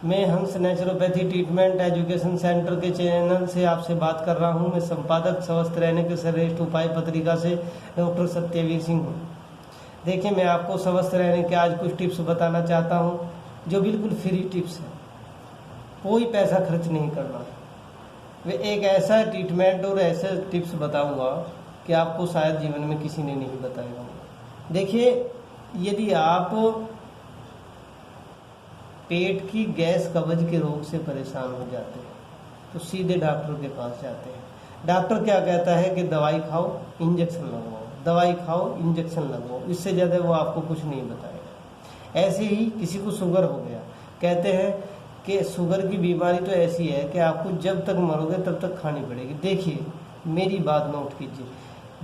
मैं हंस naturopathy treatment education centre के चैनल से आपसे बात कर रहा हूं। मैं संपादक स्वस्थ रहने के श्रेष्ठ उपाय पत्रिका से डॉक्टर सत्यवीर सिंह हूं। देखिए, मैं आपको स्वस्थ रहने के आज कुछ टिप्स बताना चाहता हूं जो बिल्कुल फ्री टिप्स है, कोई पैसा खर्च नहीं करना है। वे एक ऐसा ट्रीटमेंट और ऐसे टिप्स बताऊंगा कि आपको शायद जीवन में किसी ने नहीं बताया होगा। देखिए, यदि आप पेट की गैस कब्ज के रोग से परेशान हो जाते हैं तो सीधे डॉक्टर के पास जाते हैं। डॉक्टर क्या कहता है कि दवाई खाओ, इंजेक्शन लगवाओ, दवाई खाओ, इंजेक्शन लगवाओ, इससे ज़्यादा वो आपको कुछ नहीं बताएगा। ऐसे ही किसी को शुगर हो गया, कहते हैं कि शुगर की बीमारी तो ऐसी है कि आपको जब तक मरोगे तब तक खानी पड़ेगी। देखिए, मेरी बात नोट कीजिए,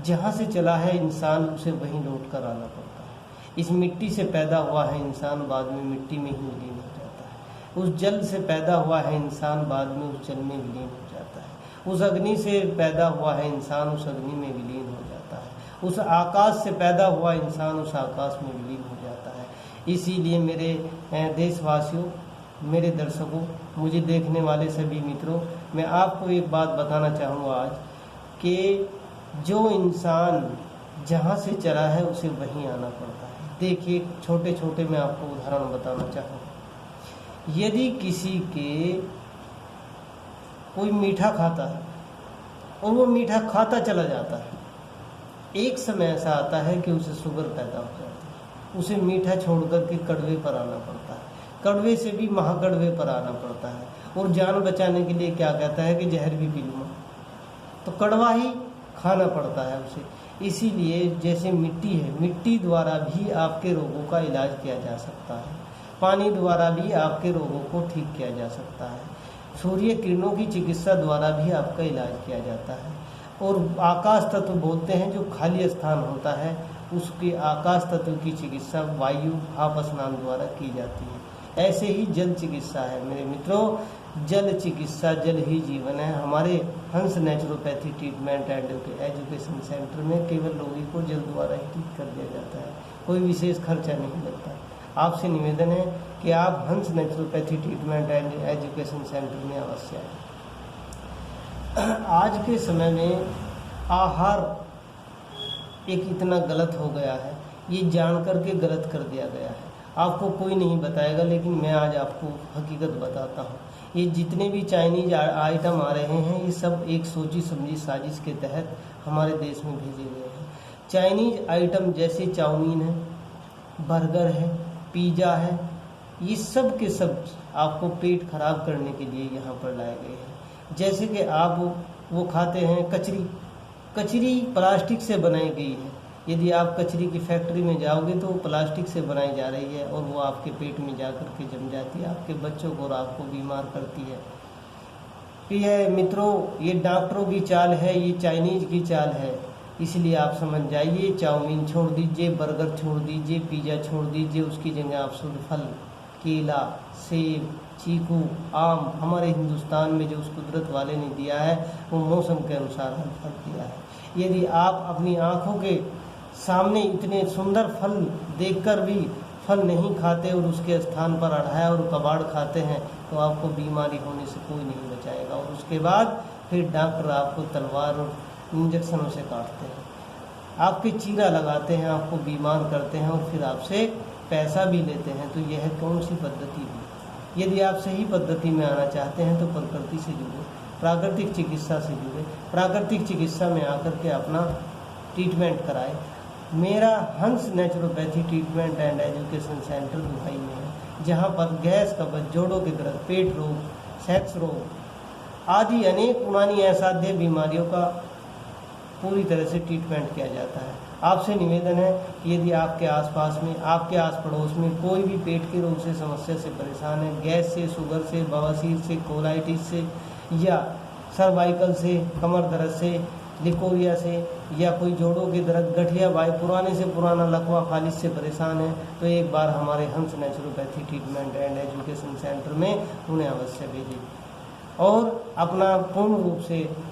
जहाँ से चला है इंसान उसे वहीं लौट कर आना पड़ता है। इस मिट्टी से पैदा हुआ है इंसान, बाद में मिट्टी में ही विलीन हो जाता है। उस जल से पैदा हुआ है इंसान, बाद में उस जल में विलीन हो जाता है। उस अग्नि से पैदा हुआ है इंसान, उस अग्नि में विलीन हो जाता है। उस आकाश से पैदा हुआ इंसान, उस आकाश में विलीन हो जाता है। इसीलिए मेरे देशवासियों, मेरे दर्शकों, मुझे देखने वाले सभी मित्रों, मैं आपको एक बात बताना चाहूँगा आज कि जो इंसान जहाँ से चला है उसे वहीं आना पड़ता है। देखिए, छोटे छोटे मैं आपको उदाहरण बताना चाहूँगा। यदि किसी के कोई मीठा खाता है और वो मीठा खाता चला जाता है, एक समय ऐसा आता है कि उसे शुगर पैदा हो जाती है। उसे मीठा छोड़ करके कड़वे पर आना पड़ता है, कड़वे से भी महाकड़वे पर आना पड़ता है। और जान बचाने के लिए क्या कहता है कि जहर भी पी लूँगा, तो कड़वा ही खाना पड़ता है उसे। इसीलिए जैसे मिट्टी है, मिट्टी द्वारा भी आपके रोगों का इलाज किया जा सकता है, पानी द्वारा भी आपके रोगों को ठीक किया जा सकता है, सूर्य किरणों की चिकित्सा द्वारा भी आपका इलाज किया जाता है। और आकाश तत्व बोलते हैं, जो खाली स्थान होता है उसके आकाश तत्व की चिकित्सा वायु भाप स्नान द्वारा की जाती है। ऐसे ही जल चिकित्सा है मेरे मित्रों, जल चिकित्सा, जल ही जीवन है। हमारे हंस naturopathy treatment and education centre में केवल रोगी को जल द्वारा ही ठीक कर दिया जाता है, कोई विशेष खर्चा नहीं लगता। आपसे निवेदन है कि आप हंस naturopathy treatment and education centre में अवश्य आएं। आज के समय में आहार एक इतना गलत हो गया है, ये जान करके गलत कर दिया गया है। आपको कोई नहीं बताएगा, लेकिन मैं आज आपको हकीकत बताता हूँ। ये जितने भी चाइनीज आइटम आ रहे हैं, ये सब एक सोची समझी साजिश के तहत हमारे देश में भेजे गए हैं। चाइनीज आइटम जैसे चाउमीन है, बर्गर है, पिज़्ज़ा है, ये सब के सब आपको पेट खराब करने के लिए यहाँ पर लाए गए हैं। जैसे कि आप वो खाते हैं कचरी, कचरी प्लास्टिक से बनाई गई है। यदि आप कचरी की फैक्ट्री में जाओगे तो वो प्लास्टिक से बनाई जा रही है और वो आपके पेट में जा कर के जम जाती है, आपके बच्चों को और आपको बीमार करती है। प्रिय मित्रों, ये डॉक्टरों की चाल है, ये चाइनीज की चाल है। इसलिए आप समझ जाइए, चाउमीन छोड़ दीजिए, बर्गर छोड़ दीजिए, पिज़्ज़ा छोड़ दीजिए, उसकी जगह आप शुद्ध फल, केला, सेब, चीकू, आम, हमारे हिंदुस्तान में जो उस कुदरत वाले ने दिया है वो मौसम के अनुसार हर फल दिया है। यदि आप अपनी आँखों के सामने इतने सुंदर फल देखकर भी फल नहीं खाते और उसके स्थान पर अढ़ाया और कबाड़ खाते हैं तो आपको बीमारी होने से कोई नहीं बचाएगा। और उसके बाद फिर डॉक्टर आपको तलवार और इंजेक्शनों से काटते हैं, आपके चीरा लगाते हैं, आपको बीमार करते हैं और फिर आपसे पैसा भी लेते हैं। तो यह कौन सी पद्धति हुई? यदि आप सही पद्धति में आना चाहते हैं तो प्रकृति से जुड़े, प्राकृतिक चिकित्सा से जुड़े, प्राकृतिक चिकित्सा में आकर के अपना ट्रीटमेंट कराए। मेरा हंस naturopathy treatment and education centre Dubai में है, जहाँ पर गैस कब्ज, जोड़ों के दर्द, पेट रोग, सेक्स रोग आदि अनेक पुरानी असाध्य बीमारियों का पूरी तरह से ट्रीटमेंट किया जाता है। आपसे निवेदन है कि यदि आपके आसपास में, आपके आस पड़ोस में कोई भी पेट के रोग से समस्या से परेशान है, गैस से, शुगर से, बवासीर से, कोलाइटिस से या सर्वाइकल से, कमर दर्द से, लिकोरिया से या कोई जोड़ों के दर्द, गठिया भाई, पुराने से पुराना लकवा फालिस से परेशान है तो एक बार हमारे हंस naturopathy treatment and education centre में उन्हें अवश्य भेजें और अपना पूर्ण रूप से